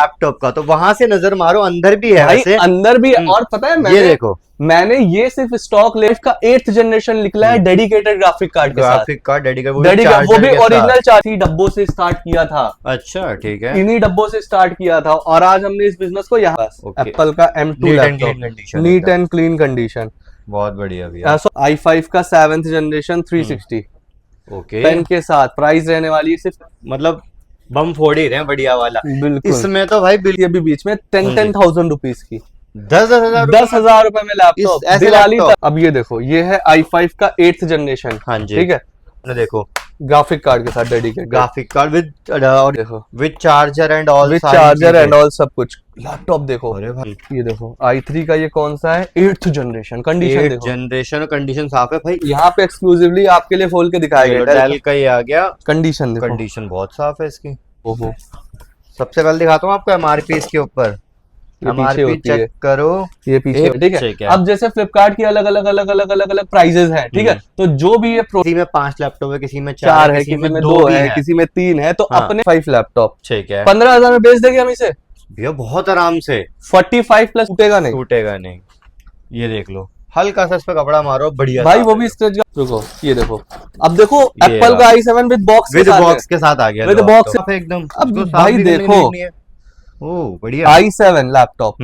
Laptop का, तो वहां से नजर मारो, अंदर भी है भाई, वैसे। अंदर भी है। और पता है ये देखो, मैंने ये सिर्फ स्टॉक लेव का 8th जनरेशन निकला है डेडिकेटेड ग्राफिक कार्ड के साथ। ग्राफिक कार्ड डेडिकेटेड, वो भी ओरिजिनल 4 डब्बों से स्टार्ट किया था। अच्छा ठीक है, इन्हीं डब्बों से स्टार्ट किया था और आज हमने इस बिजनेस को यहाँ एप्पल का M2 laptop, neat and clean condition, बहुत बढ़िया भैया। i5 का 7th जनरेशन 360 ओके, पेन के साथ। प्राइस रहने वाली है सिर्फ, मतलब बम फोड़ ही रहे हैं बढ़िया वाला। बिल्कुल इसमें तो भाई ये भी बीच में 10,000 रुपीज की 10,000 रुपए में लैपटॉप दिवाली तक। अब ये देखो, ये है i5 का 8th जनरेशन। हाँ जी, ठीक है, देखो ग्राफिक कार्ड के साथ डेडिकेटेड ग्राफिक कार्ड विद, देखो with charger and all, with charger and all सब कुछ। लैपटॉप देखो, अरे भाई ये देखो i3 का ये कौन सा है, 8th जनरेशन। कंडीशन देखो, जनरेशन, कंडीशन साफ है भाई। यहाँ पे एक्सक्लूसिवली आपके लिए खोल के दिखाया गया, डेल का ही आ गया। कंडीशन देखो, कंडीशन बहुत साफ है इसकी। ओहो, सबसे पहले दिखाता हूँ आपको एमआरपी इसके ऊपर, एमआरपी चेक करो, ये पीछे ठीक है। अब जैसे फ्लिपकार्ट की अलग अलग प्राइजेस हैं, ठीक है, तो जो भी ये किसी में 5 लैपटॉप है, किसी में 4 है, किसी में 2 है, किसी में 3 है, तो अपने 5 लैपटॉप ठीक है 15,000 में बेच देंगे हम इसे भैया, बहुत आराम से। 45 प्लस टूटेगा नहीं, टूटेगा नहीं। ये देख लो, हल्का सा इस पे कपड़ा मारो, बढ़िया भाई, वो भी स्क्रैच का। रुको, ये देखो, अब देखो एप्पल का i7 विद बॉक्स के साथ आ गया, विद बॉक्स एकदम। अब भाई देखो, ओह बढ़िया, i7 लैपटॉप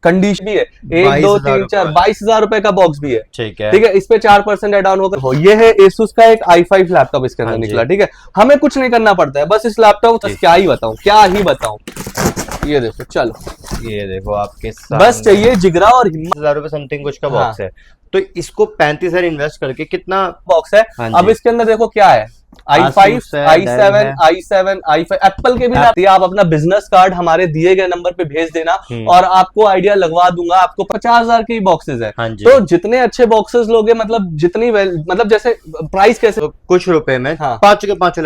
कंडीशन भी है, 1 2 3 4 22,000 रुपए का बॉक्स भी है। ठीक है, ठीक है, इस पे 4% एड ऑन होगा। ये है Asus का एक i5 लैपटॉप इसके अंदर निकला। ठीक है, हमें कुछ नहीं करना पड़ता है, बस इस लैपटॉप क्या ही बताऊं। ये देखो, चलो ये देखो आपके बस चाहिए जिगरा और हिम्मत। 1000 रुपए समथिंग कुछ का बॉक्स है, तो इसको 35,000 इन्वेस्ट करके कितना बॉक्स है। अब इसके अंदर देखो क्या है, i5 i7 i5 एप्पल के भी आती है। आप अपना बिजनेस कार्ड हमारे दिए गए नंबर पे भेज देना और आपको आइडिया लगवा दूंगा। आपको 50,000 के बॉक्सेस है, तो जितने अच्छे बॉक्सेस लोगे, मतलब जितनी मतलब जैसे प्राइस कैसे, तो कुछ रुपए में हाँ, 5 के 5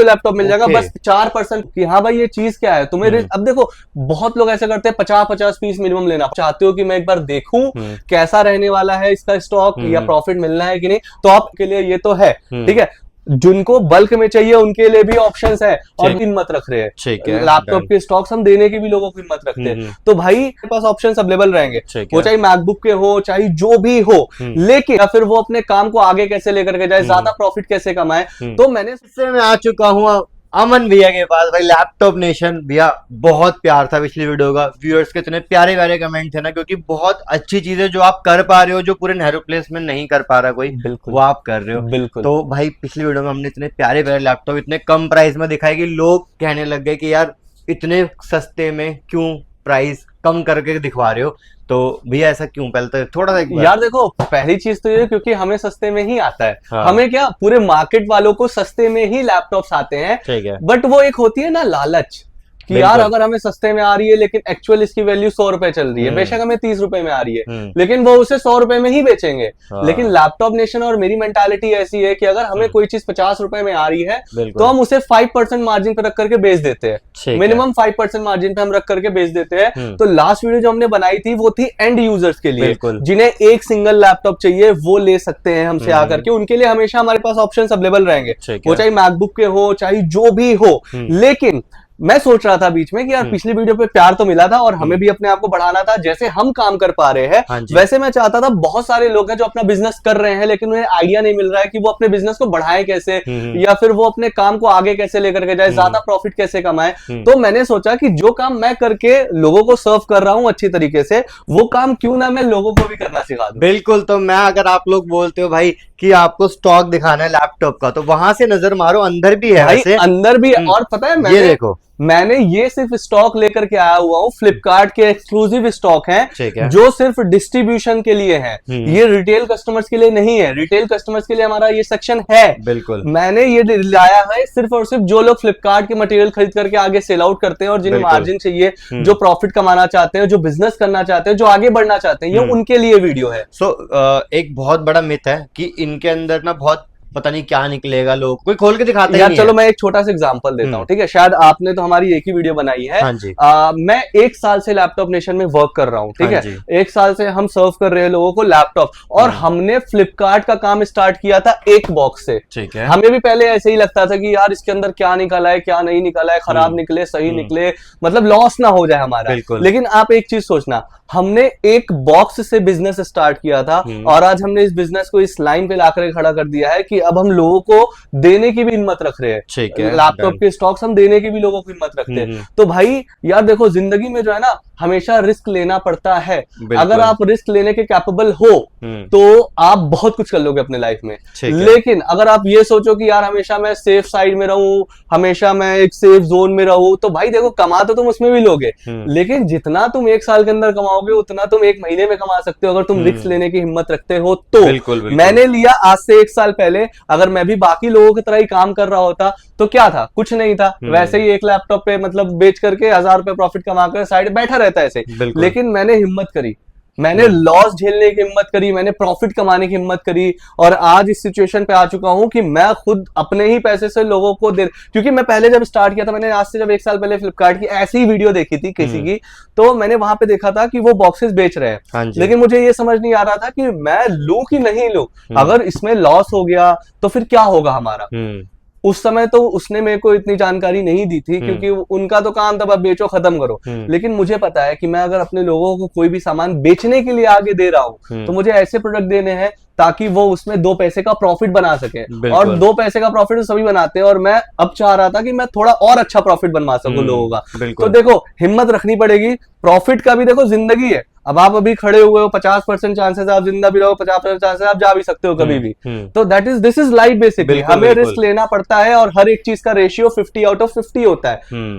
लैपटॉप मिल जाएगा। बस 4% की। हाँ भाई, ये चीज क्या है तुम्हें। अब देखो, बहुत लोग ऐसे करते हैं 50 पीस मिनिमम लेना चाहते हो कि मैं एक बार देखूं कैसा रहने वाला है इसका स्टॉक, या प्रॉफिट मिलना है कि नहीं, तो आपके लिए ये तो है। ठीक है, जिनको बल्क में चाहिए उनके लिए भी ऑप्शंस है और हिम्मत रख रहे हैं। लैपटॉप के स्टॉक्स हम देने की भी लोगों की हिम्मत रखते हैं, तो भाई के पास ऑप्शंस अवेलेबल रहेंगे, वो चाहे मैकबुक के हो, चाहे जो भी हो। लेकिन या फिर वो अपने काम को आगे कैसे लेकर के जाए, ज्यादा प्रॉफिट कैसे कमाए। तो मैंने मैं आ चुका हूँ अमन भैया के पास। भाई लैपटॉप नेशन भैया, बहुत प्यार था पिछली वीडियो का, व्यूअर्स के इतने प्यारे प्यारे कमेंट थे ना, क्योंकि बहुत अच्छी चीजें जो आप कर पा रहे हो, जो पूरे नेहरू प्लेस में नहीं कर पा रहा कोई, बिल्कुल वो आप कर रहे हो। बिल्कुल। तो भाई पिछली वीडियो में हमने इतने प्यारे प्यारे लैपटॉप इतने कम प्राइस में दिखाए कि लोग कहने लग गए कि यार इतने सस्ते में क्यों प्राइस कम करके दिखवा रहे हो। तो भैया ऐसा क्यों, पहले तो थोड़ा सा यार देखो, पहली चीज तो ये क्योंकि हमें सस्ते में ही आता है। हाँ। हमें क्या, पूरे मार्केट वालों को सस्ते में ही लैपटॉप्स आते हैं। ठीक है, बट वो एक होती है ना लालच कि यार अगर हमें सस्ते में आ रही है, लेकिन एक्चुअल इसकी वैल्यू 100 रुपए चल रही है, बेशक हमें 30 रुपए में आ रही है, लेकिन वो उसे 100 रुपए में ही बेचेंगे। लेकिन लैपटॉप नेशन और मेरी मेंटालिटी ऐसी है कि अगर हमें कोई चीज 50 रुपए में आ रही है, तो हम उसे 5% मार्जिन पे रख करके बेच देते हैं। मिनिमम 5% मार्जिन पे हम रख करके बेच देते हैं। तो लास्ट वीडियो जो हमने बनाई थी वो थी एंड यूजर्स के लिए, जिन्हें एक सिंगल लैपटॉप चाहिए वो ले सकते हैं हमसे आकर के। उनके लिए हमेशा हमारे पास ऑप्शन अवेलेबल रहेंगे, वो चाहे मैकबुक के हो, चाहे जो भी हो। लेकिन मैं सोच रहा था बीच में कि यार पिछली वीडियो पे प्यार तो मिला था और हमें भी अपने आप को बढ़ाना था, जैसे हम काम कर पा रहे हैं वैसे मैं चाहता था। बहुत सारे लोग हैं जो अपना बिजनेस कर रहे हैं, लेकिन उन्हें आइडिया नहीं मिल रहा है कि वो अपने बिजनेस को बढ़ाएं कैसे, या फिर वो अपने काम को आगे कैसे लेकर के जाए, ज्यादा प्रॉफिट कैसे कमाए। तो मैंने सोचा कि जो काम मैं करके लोगों को सर्व कर रहा हूं अच्छी तरीके से, वो काम क्यों ना मैं लोगों को भी करना सिखा दूं। बिल्कुल, तो मैं, अगर आप लोग बोलते हो भाई कि आपको स्टॉक दिखाना है लैपटॉप का, तो वहां से नजर मारो, अंदर भी है भाई, अंदर भी है। और पता है, ये देखो, मैंने ये सिर्फ स्टॉक लेकर के आया हुआ हूँ, फ्लिपकार्ट के एक्सक्लूसिव स्टॉक हैं जो सिर्फ डिस्ट्रीब्यूशन के लिए हैं। ये रिटेल कस्टमर्स के लिए नहीं है। रिटेल कस्टमर्स के लिए हमारा ये सेक्शन है। बिल्कुल, मैंने ये लाया है सिर्फ और सिर्फ जो लोग फ्लिपकार्ट के मटेरियल खरीद करके आगे सेल आउट करते हैं और जिन्हें मार्जिन चाहिए, जो प्रॉफिट कमाना चाहते हैं, जो बिजनेस करना चाहते हैं, जो आगे बढ़ना चाहते हैं, ये उनके लिए वीडियो है। एक बहुत बड़ा मिथ है कि इनके अंदर ना बहुत पता नहीं क्या निकलेगा, लोग कोई खोल के दिखाता ही यार नहीं चलो है। मैं एक छोटा सा एग्जांपल देता हूँ, ठीक है, शायद आपने तो हमारी एक ही वीडियो बनाई है। हाँ जी। मैं 1 साल से लैपटॉप नेशन में वर्क कर रहा हूँ, ठीक हाँ है, जी। 1 साल से हम सर्व कर रहे हैं लोगों को लैपटॉप, और हमने फ्लिपकार्ट का काम स्टार्ट किया था एक बॉक्स से। ठीक है। हमें भी पहले ऐसे ही लगता था कि यार इसके अंदर क्या निकला है क्या नहीं निकला है, खराब निकले सही निकले, मतलब लॉस ना हो जाए हमारा। बिल्कुल। लेकिन आप एक चीज सोचना, हमने एक बॉक्स से बिजनेस स्टार्ट किया था और आज हमने इस बिजनेस को इस लाइन पे लाकर खड़ा कर दिया है कि अब हम लोगों को देने की भी हिम्मत रख रहे ठीक हैं, है, लैपटॉप done। के स्टॉक्स हम देने की भी लोगों को हिम्मत रखते हैं। तो भाई यार देखो, जिंदगी में जो है ना हमेशा रिस्क लेना पड़ता है। अगर आप रिस्क लेने के कैपेबल हो तो आप बहुत कुछ कर लोगे अपने लाइफ में। लेकिन अगर आप ये सोचो कि यार हमेशा मैं सेफ साइड में रहूं, हमेशा मैं एक सेफ जोन में रहूं, तो भाई देखो कमा तो तुम उसमें भी लोगे, लेकिन जितना तुम 1 साल के अंदर कमाओगे उतना तुम 1 महीने में कमा सकते हो अगर तुम रिस्क लेने की हिम्मत रखते हो तो। बिल्कुल। मैंने लिया आज से 1 साल पहले, अगर मैं भी बाकी लोगों की तरह ही काम कर रहा होता तो क्या था, कुछ नहीं था, वैसे ही एक लैपटॉप पे मतलब बेच करके 1000 रुपए प्रॉफिट कमा कर साइड बैठा रहता है ऐसे। लेकिन मैंने हिम्मत करी, मैंने लॉस झेलने की हिम्मत करी, मैंने प्रॉफिट कमाने की हिम्मत करी, और आज इस सिचुएशन पे आ चुका हूं कि मैं खुद अपने ही पैसे से लोगों को दे, क्योंकि मैं पहले जब स्टार्ट किया था, मैंने आज से जब 1 साल पहले फ्लिपकार्ट की ऐसी ही वीडियो देखी थी किसी की, तो मैंने वहां पे देखा था कि वो बॉक्सेस बेच रहे हैं, लेकिन मुझे ये समझ नहीं आ रहा था कि मैं लूं कि नहीं लूं, अगर इसमें लॉस हो गया तो फिर क्या होगा हमारा। उस समय तो उसने मेरे को इतनी जानकारी नहीं दी थी, क्योंकि उनका तो काम था बेचो खत्म करो, लेकिन मुझे पता है कि मैं अगर अपने लोगों को कोई भी सामान बेचने के लिए आगे दे रहा हूं तो मुझे ऐसे प्रोडक्ट देने हैं ताकि वो उसमें 2 पैसे का प्रॉफिट बना सके, और 2 पैसे का प्रॉफिट तो सभी बनाते हैं, और मैं अब चाह रहा था कि मैं थोड़ा और अच्छा प्रॉफिट बनवा सकूं लोगों का। तो देखो हिम्मत रखनी पड़ेगी, प्रॉफिट का भी देखो जिंदगी है, अब आप अभी खड़े हुए हो 50% चांसेस आप जिंदा भी रहो, 50% चांसेस आप जा भी सकते हो कभी भी, तो दिस इज लाइफ बेसिकली। हमें रिस्क लेना पड़ता है और हर एक चीज का रेशियो 50 आउट ऑफ 50 होता है,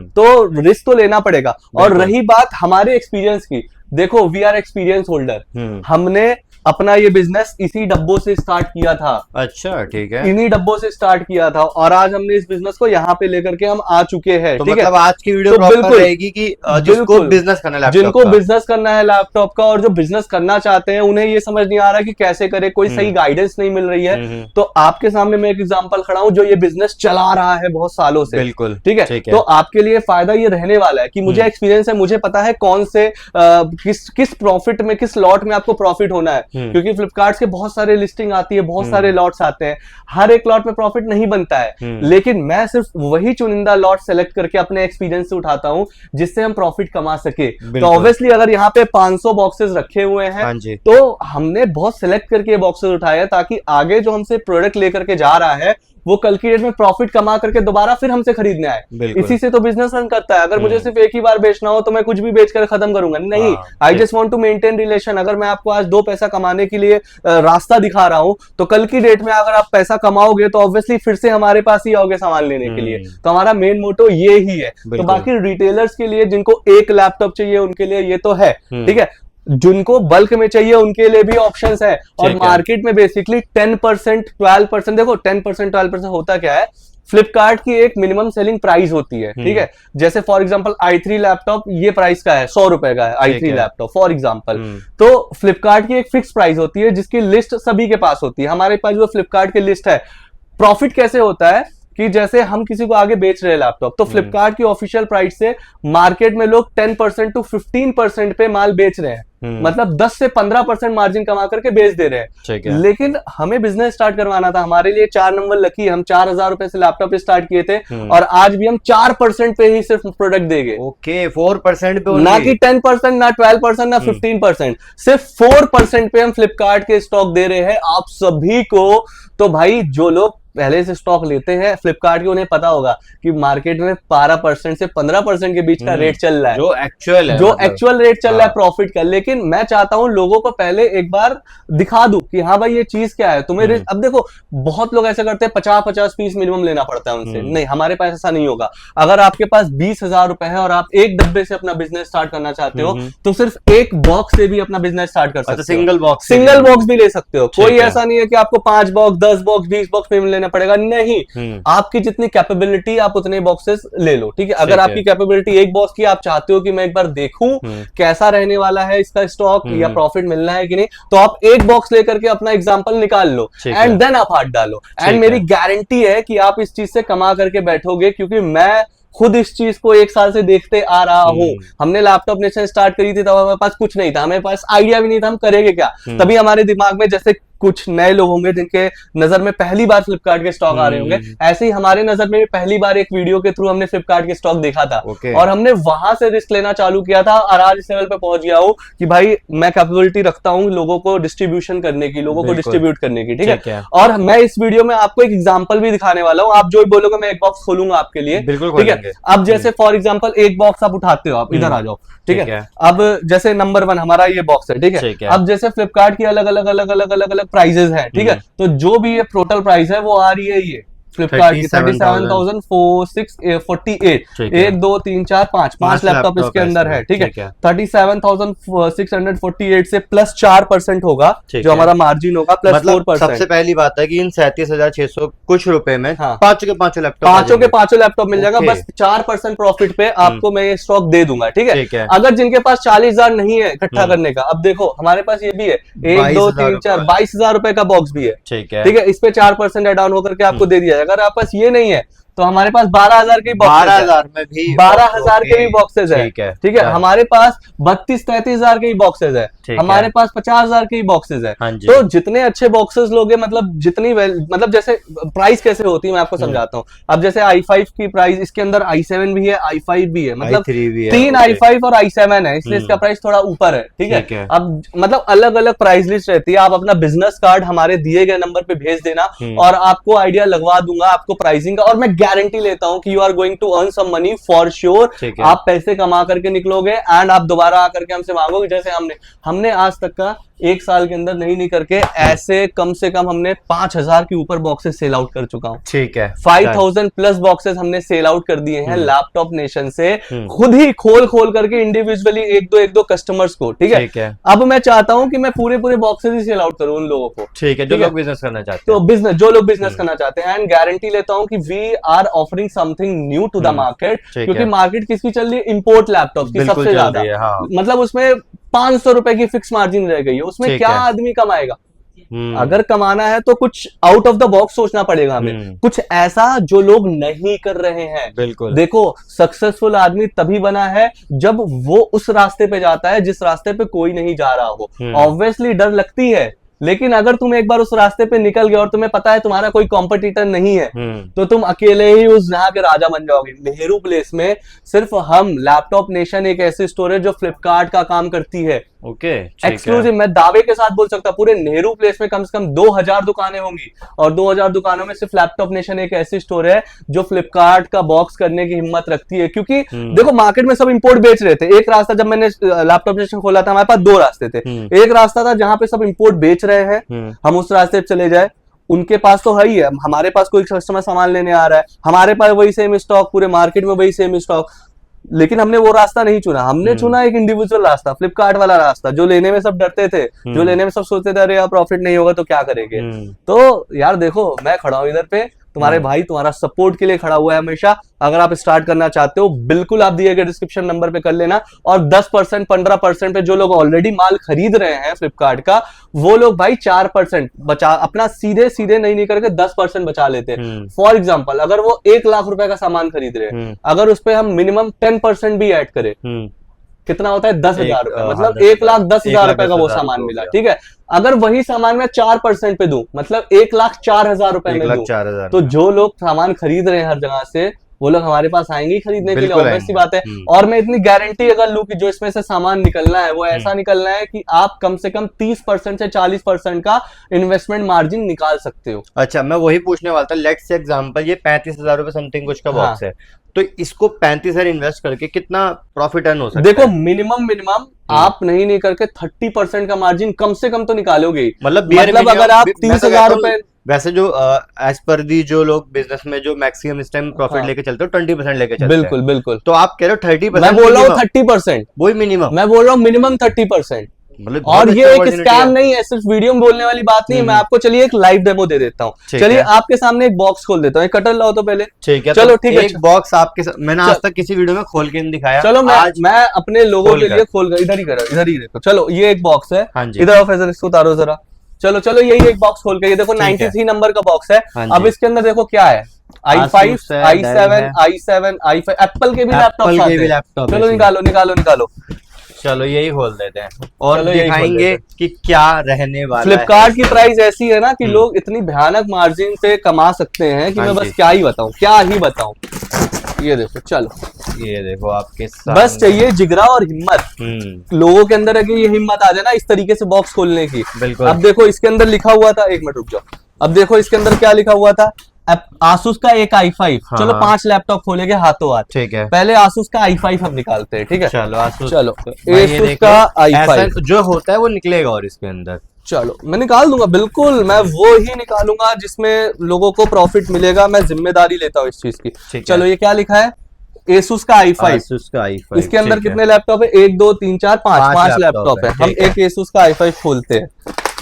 तो रिस्क तो लेना पड़ेगा। और रही बात हमारे एक्सपीरियंस की, देखो वी आर एक्सपीरियंस होल्डर, हमने अपना ये बिजनेस इसी डब्बों से स्टार्ट किया था। अच्छा ठीक है, इन्हीं डब्बों से स्टार्ट किया था, और आज हमने इस बिजनेस को यहाँ पे लेकर के हम आ चुके हैं। तो ठीक मतलब है, आज की वीडियो तो प्रॉपर बिल्कुल रहेगी कि जिसको बिजनेस करना है लैपटॉप जिनको का, बिजनेस करना है लैपटॉप का, और जो बिजनेस करना चाहते हैं उन्हें ये समझ नहीं आ रहा कि कैसे करे, कोई सही गाइडेंस नहीं मिल रही है, तो आपके सामने मैं एक एग्जांपल खड़ा हूं जो ये बिजनेस चला रहा है बहुत सालों से। बिल्कुल ठीक है, तो आपके लिए फायदा ये रहने वाला है कि मुझे एक्सपीरियंस है, मुझे पता है कौन से किस प्रॉफिट में, किस लॉट में आपको प्रॉफिट होना है, क्योंकि फ्लिपकार्ट के बहुत सारे लिस्टिंग आती है, बहुत सारे लॉट्स आते हैं, हर एक लॉट में प्रॉफिट नहीं बनता है, लेकिन मैं सिर्फ वही चुनिंदा लॉट सेलेक्ट करके अपने एक्सपीरियंस से उठाता हूं जिससे हम प्रॉफिट कमा सके। तो ऑब्वियसली अगर यहाँ पे 500 बॉक्सेस रखे हुए हैं तो हमने बहुत सेलेक्ट करके ये बॉक्सेस उठाए ताकि आगे जो हमसे प्रोडक्ट लेकर के जा रहा है वो कल की डेट में प्रॉफिट कमा करके दोबारा फिर हमसे खरीदने आए। इसी से तो बिजनेस रन करता है। अगर मुझे सिर्फ एक ही बार बेचना हो तो मैं कुछ भी बेचकर खत्म करूंगा नहीं, I just want to maintain relation. अगर मैं आपको आज 2 पैसा कमाने के लिए रास्ता दिखा रहा हूं तो कल की डेट में अगर आप पैसा कमाओगे तो ऑब्वियसली फिर से हमारे पास ही आओगे सामान लेने के लिए। तो हमारा मेन मोटो ये ही है। तो बाकी रिटेलर्स के लिए जिनको एक लैपटॉप चाहिए उनके लिए ये तो है, ठीक है, जिनको बल्क में चाहिए उनके लिए भी ऑप्शंस है। और मार्केट में बेसिकली 10% 12%, देखो 10% 12% होता क्या है, फ्लिपकार्ट की एक मिनिमम सेलिंग प्राइस होती है, ठीक है। जैसे फॉर एग्जांपल i3 लैपटॉप ये प्राइस का है, 100 रुपए का है i3 लैपटॉप फॉर एग्जांपल। तो फ्लिपकार्ट की एक फिक्स प्राइस होती है जिसकी लिस्ट सभी के पास होती है। हमारे पास जो फ्लिपकार्ट की लिस्ट है, प्रॉफिट कैसे होता है कि जैसे हम किसी को आगे बेच रहे हैं लैपटॉप, तो फ्लिपकार्ट की ऑफिशियल प्राइस से मार्केट में लोग 10% टू 15% पे माल बेच रहे हैं, मतलब 10 से 15% मार्जिन कमा करके बेच दे रहे हैं। लेकिन हमें बिजनेस स्टार्ट करवाना था, हमारे लिए 4 नंबर लकी, हम 4000 रुपए से लैपटॉप स्टार्ट किए थे और आज भी हम 4% पे ही सिर्फ प्रोडक्ट देंगे। ओके, 4% पे, ना कि 10%, ना 12%, ना 15%, सिर्फ 4% पे हम फ्लिपकार्ट के स्टॉक दे रहे हैं आप सभी को। तो भाई जो लोग पहले से स्टॉक लेते हैं फ्लिपकार्ट के, उन्हें पता होगा कि मार्केट में 12% से 15% के बीच का रेट चल रहा है, जो एक्चुअल है, जो एक्चुअल रेट चल रहा है प्रॉफिट का। लेकिन मैं चाहता हूं लोगों को पहले एक बार दिखा दूं कि हाँ भाई ये चीज क्या है तुम्हें। अब देखो बहुत लोग ऐसा करते हैं 50-50 पीस मिनिमम लेना पड़ता है उनसे, नहीं हमारे पास ऐसा नहीं होगा। अगर आपके पास 20,000 रुपए है और आप एक डब्बे से अपना बिजनेस स्टार्ट करना चाहते हो तो सिर्फ एक बॉक्स से भी अपना बिजनेस स्टार्ट कर सकते हो। सिंगल बॉक्स भी ले सकते हो, कोई ऐसा नहीं है कि आपको 5 बॉक्स 10 बॉक्स 20 बॉक्स में लेना पड़ेगा, नहीं। आपकी जितनी कैपेबिलिटी आप उतने बॉक्सेस ले लो, ठीक है। अगर आपकी कैपेबिलिटी एक बॉक्स की, आप चाहते हो कि मैं एक बार देखूं कैसा रहने वाला है इसका स्टॉक या प्रॉफिट मिलना है कि नहीं, तो आप एक बॉक्स लेकर के अपना एग्जांपल निकाल लो एंड देन आप हाथ डालो। एंड मेरी गारंटी है कि आप इस चीज से कमा करके बैठोगे, क्योंकि मैं खुद इस चीज को 1 साल से देखते आ रहा हूं। हमने लैपटॉप नेशन स्टार्ट करी थी तब हमारे पास कुछ नहीं था, हमारे पास आइडिया भी नहीं था हम करेंगे क्या। तभी हमारे दिमाग में, जैसे कुछ नए लोग होंगे जिनके नजर में पहली बार फ्लिपकार्ट के स्टॉक आ रहे होंगे, ऐसे ही हमारे नजर में भी पहली बार एक वीडियो के थ्रू हमने फ्लिपकार्ट के स्टॉक देखा था और हमने वहां से रिस्क लेना चालू किया था और आज इस लेवल पे पहुंच गया हूं कि भाई मैं कैपेबिलिटी रखता हूं लोगों को डिस्ट्रीब्यूशन करने की, लोगों को डिस्ट्रीब्यूट करने की, ठीक है। और मैं इस वीडियो में आपको एक एग्जांपल भी दिखाने वाला हूं, आप जो बोलोगे मैं एक बॉक्स खोलूंगा आपके लिए, ठीक है। अब जैसे फॉर एग्जाम्पल एक बॉक्स आप उठाते हो, आप इधर आ जाओ, ठीक है। अब जैसे नंबर 1 हमारा ये बॉक्स है, ठीक है। अब जैसे फ्लिपकार्ट की अलग अलग अलग अलग अलग अलग प्राइजेस है, ठीक है। तो जो भी ये टोटल प्राइस है वो आ रही है ये फ्लिपकार्ट की 37,448, 1 2 3 4 5 लैपटॉप इसके अंदर है, ठीक है। 37,648 से प्लस 4% होगा जो हमारा मार्जिन होगा, प्लस 4%। सबसे पहली बात है कि इन 37,600 कुछ रुपए में पांचों के पांचों लैपटॉप मिल जाएगा, बस 4% प्रॉफिट पे आपको मैं ये स्टॉक दे दूंगा, ठीक है। अगर जिनके पास 40,000 नहीं है इकट्ठा करने का, अब देखो हमारे पास ये भी है 1 2 3 4 22,000 रुपए का बॉक्स भी है, ठीक है। इस पे 4% एड ऑन होकर के आपको दे दिया। अगर आपके पास ये नहीं है तो हमारे पास 12,000 के 12,000 में भी 12,000 के भी बॉक्सेस है, ठीक है। हमारे पास 32-33,000 के भी बॉक्सेस है, हमारे पास 50,000 के भी बॉक्सेस है। तो जितने अच्छे बॉक्सेस लोगे, मतलब जितनी मतलब जैसे प्राइस कैसे होती है मैं आपको समझाता हूँ। अब जैसे i5 की प्राइस, इसके अंदर i7 भी है, i5 भी है, मतलब 3 i5 और i7 है, इसलिए इसका प्राइस थोड़ा ऊपर है, ठीक है। अब मतलब अलग अलग प्राइस लिस्ट रहती है। आप अपना बिजनेस कार्ड हमारे दिए गए नंबर पे भेज देना और आपको आइडिया लगवा दूंगा आपको प्राइसिंग का, और मैं गारंटी लेता हूं कि you are going to earn some money for sure. आप पैसे कमा करके निकलोगे एंड आप दोबारा आकर के हमसे मांगोगे। जैसे हमने आज तक का 1 साल के अंदर नहीं करके ऐसे कम से कम हमने 5,000 के ऊपर बॉक्सेस सेल आउट कर चुका हूं, ठीक है। 5,000 प्लस बॉक्सेस हमने सेल आउट कर दिए हैं लैपटॉप नेशन से, खुद ही खोल करके इंडिविजुअली एक दो कस्टमर्स को, ठीक है। अब मैं चाहता हूं कि मैं पूरे बॉक्सेस ही सेल आउट करूं उन लोगों को, ठीक है, जो लोग बिजनेस करना चाहते हैं, तो जो लोग बिजनेस करना चाहते हैं। एंड गारंटी लेता हूं कि we are offering something new to the market, क्योंकि मार्केट किसकी चल रही है, इंपोर्ट लैपटॉप की सबसे ज्यादा, मतलब उसमें 500 रुपए की फिक्स मार्जिन रह गई है, उसमें क्या आदमी कमाएगा। अगर कमाना है तो कुछ आउट ऑफ द बॉक्स सोचना पड़ेगा हमें, कुछ ऐसा जो लोग नहीं कर रहे हैं। बिल्कुल, देखो सक्सेसफुल आदमी तभी बना है जब वो उस रास्ते पे जाता है जिस रास्ते पे कोई नहीं जा रहा हो। ऑब्वियसली डर लगती है, लेकिन अगर तुम एक बार उस रास्ते पे निकल गए और तुम्हें पता है तुम्हारा कोई कॉम्पिटिटर नहीं है, तो तुम अकेले ही उस जहां के राजा बन जाओगे। नेहरू प्लेस में सिर्फ हम लैपटॉप नेशन एक ऐसी स्टोर है जो फ्लिपकार्ट का काम करती है, ओके, एक्सक्लूसिव। मैं दावे के साथ बोल सकता, पूरे नेहरू प्लेस में कम से कम 2,000 दुकानें होंगी और 2,000 दुकानों में सिर्फ लैपटॉप नेशन एक ऐसी स्टोर है जो फ्लिपकार्ट का बॉक्स करने की हिम्मत रखती है। क्योंकि देखो मार्केट में सब इंपोर्ट बेच रहे थे। एक रास्ता, जब मैंने लैपटॉप नेशन खोला था हमारे पास 2 रास्ते थे। एक रास्ता था जहां पे सब इंपोर्ट बेच रहे हैं, हम उस रास्ते पे चले जाए, उनके पास तो है ही है, हमारे पास कोई कस्टमर सामान लेने आ रहा है, हमारे पास वही सेम स्टॉक, पूरे मार्केट में वही सेम स्टॉक, लेकिन हमने वो रास्ता नहीं चुना। हमने चुना एक इंडिविजुअल रास्ता, फ्लिपकार्ट वाला रास्ता, जो लेने में सब डरते थे, जो लेने में सब सोचते थे अरे यार प्रॉफिट नहीं होगा तो क्या करेंगे। तो यार देखो मैं खड़ा हूं इधर पे, तुम्हारे भाई तुम्हारा सपोर्ट के लिए खड़ा हुआ है हमेशा। अगर आप स्टार्ट करना चाहते हो, बिल्कुल आप दिए गए डिस्क्रिप्शन नंबर पे कर लेना। और 10% 15% पे जो लोग ऑलरेडी माल खरीद रहे हैं फ्लिपकार्ट का, वो लोग भाई 4% बचा, अपना सीधे नहीं करके 10% बचा लेते हैं। फॉर एग्जाम्पल, अगर वो 1 लाख रुपए का सामान खरीद रहे हैं, अगर उस पर हम मिनिमम 10% भी ऐड करें, कितना होता है 10,000 रुपए, मतलब 1,10,000 रुपए का वो सामान मिला, ठीक है। अगर वही सामान मैं 4% पे दूं, मतलब 1,04,000 रुपए में दूं, तो जो लोग सामान खरीद रहे हैं हर जगह से, वो लोग हमारे पास आएंगे खरीदने के लिए, ऑब्वियस सी बात है। और मैं इतनी गारंटी अगर लूं कि जो इसमें से सामान निकलना है वो ऐसा निकलना है कि आप कम से कम 30% से 40% का इन्वेस्टमेंट मार्जिन निकाल सकते हो। अच्छा, मैं वही पूछने वाला था। लेट्स से एग्जांपल ये 35,000 रुपए समथिंग कुछ का बॉक्स है, तो इसको 35,000 इन्वेस्ट करके कितना प्रॉफिट अर्न हो सकता है? देखो मिनिमम आप नहीं करके 30% का मार्जिन कम से कम तो निकालोगे। मतलब अगर आप 30,000 रुपए, वैसे जो एज पर दी जो लोग बिजनेस में जो मैक्सिमम इस टाइम प्रॉफिट लेके चलते हो 20% लेके चलते हैं। बिल्कुल। तो आप कह रहे हो 30%? मैं बोल रहा हूँ 30%, वही मिनिमम। मैं बोल रहा हूँ मिनिमम 30%। मतलब और बहुत ये अच्छी एक opportunity स्कैम है। नहीं है, सिर्फ वीडियो में बोलने वाली बात नहीं है। मैं आपको चलिए एक लाइव डेमो दे देता हूँ। ठीक चलिए है। आपके सामने एक बॉक्स खोल देता हूँ, कटर लाओ तो पहले। ठीक है, चलो तो ठीक है। एक बॉक्स आपके मैंने आज तक किसी वीडियो में खोल के नहीं दिखाया। चलो आज मैं अपने लोगों खोल के कर। लिए खोल कर इधर ही करो, इधर ही देखो। चलो ये एक बॉक्स है, हाँ जी। इधर आओ फैजल, इसको उतारो जरा। चलो चलो यही एक बॉक्स खोल के, ये देखो ठीक है। 93 नंबर का बॉक्स है। हाँ अब जी। इसके अंदर देखो क्या है, i5, Asus है, Dell i7, है। i7, i5, एप्पल के भी लैपटॉप एप्पल के आते भी हैं। लैपटॉप है चलो इसमें। निकालो निकालो निकालो। चलो यही खोल देते हैं और चलो यही खोल दिखाएंगे देते कि क्या रहने वाला है। फ्लिपकार्ट की प्राइस ऐसी है ना कि हम्म। लोग इतनी भयानक मार्जिन से कमा सकते हैं कि हाँ मैं जी। बस क्या ही बताऊं, क्या ही बताऊं। ये देखो, चलो ये देखो आपके बस सामने। चाहिए जिगरा और हिम्मत लोगों के अंदर है कि ये हिम्मत आ जाए ना इस तरीके से बॉक्स खोलने की। बिल्कुल। अब देखो इसके अंदर लिखा हुआ था, एक मिनट रुक जाओ। अब देखो इसके अंदर क्या लिखा हुआ था, आसूस का एक i5। हाँ, चलो हाँ। 5 लैपटॉप खोलेंगे हाथों हाथ। ठीक है। पहले आसूस का i5 हम निकालते हैं, ठीक है। चलो आसूस। चलो भाई ये एसूस देख का लो, ऐसा i5। जो होता है वो निकलेगा और इसके अंदर। चलो मैं निकाल दूंगा, बिल्कुल मैं वो ही निकालूंगा जिसमें लोगों को प्रॉफिट मिलेगा। मैं जिम्मेदारी लेता हूँ इस चीज की। ठीक चलो है। ये क्या लिखा है, एसूस का i5। आसूस का i5। इसके अंदर ठीक है। कितने लैपटॉप है, 1 2 3 4 5 5 लैपटॉप है। हम ठीक है। एक एसूस का i5 खोलते हैं।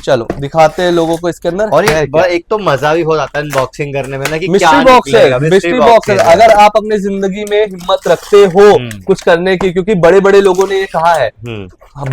चलो दिखाते हैं लोगों को इसके अंदर और है क्या। एक तो मजा भी हो जाता है अनबॉक्सिंग करने में ना कि क्या मिस्ट्री बॉक्स है, निकलेगा। मिस्ट्री बॉक्स है। अगर आप अपने जिंदगी में हिम्मत रखते हो कुछ करने की, क्योंकि बड़े बड़े लोगों ने ये कहा है,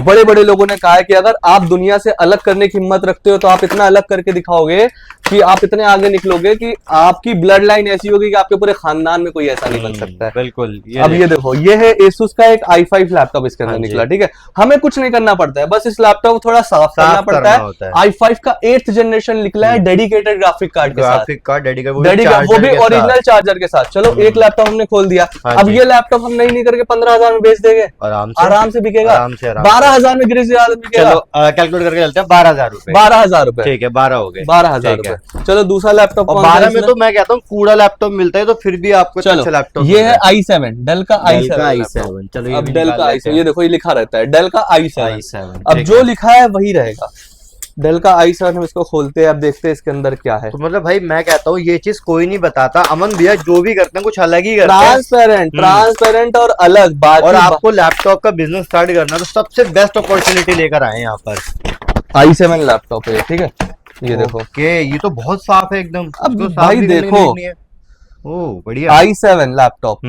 बड़े बड़े लोगों ने कहा है कि अगर आप दुनिया से अलग करने की हिम्मत रखते हो तो आप इतना अलग करके दिखाओगे कि आप इतने आगे निकलोगे कि आपकी ब्लड लाइन ऐसी होगी कि आपके पूरे खानदान में कोई ऐसा नहीं बन सकता है। बिल्कुल। अब ये देखो, ये है Asus का एक i5 लैपटॉप इसके अंदर हाँ जी। निकला, ठीक है। हमें कुछ नहीं करना पड़ता है, बस इस लैपटॉप को थोड़ा साफ करना पड़ता होता है। i5 का 8th जनरेशन निकला है डेडिकेटेड ग्राफिक कार्ड के साथ। ग्राफिक कार्ड डेडिकेटेड, वो भी ओरिजिनल चार्जर के साथ। चलो एक लैपटॉप हमने खोल दिया। हाँ अब जी। ये लैपटॉप हम नहीं करके 15,000 में बेच देंगे, आराम से बिकेगा। आराम से 12,000 में गिर बिकेगा। चलो कैलकुलेट करके चलते हैं। 12,000 रुपए। 12,000 रुपए। ठीक है, 12 हो गए। 12,000 ठीक है। रुपए। चलो दूसरा लैपटॉप और कौन सा है 12 में इसमें? तो मैं कहता हूँ कूड़ा लैपटॉप मिलता है, तो फिर भी आपको चलो अच्छा लैपटॉप ये है i7, डेल का Dell का i7 i7। चलो ये अब भी डेल निकाल का लेते i7, हैं। ये देखो ये लिखा रहता है डेल का i7। i7 अब ठीक जो है। लिखा है वही रहेगा, डेल का i7। हम इसको खोलते हैं, अब देखते हैं इसके अंदर क्या है। तो मतलब भाई मैं कहता हूँ ये चीज कोई नहीं बताता। अमन भैया जो भी करते हैं कुछ अलग ही करते हैं। ट्रांसपेरेंट और अलग बात। और आपको लैपटॉप का बिजनेस स्टार्ट करना है तो सबसे बेस्ट अपॉर्चुनिटी लेकर आए हैं यहाँ पर। i7 लैपटॉप है, ठीक है। ये देखो ओके, ये तो बहुत साफ है एकदम। अब इसको साफ भाई भी करने की देखो, नीड नहीं है। ओह बढ़िया। i7 लैपटॉप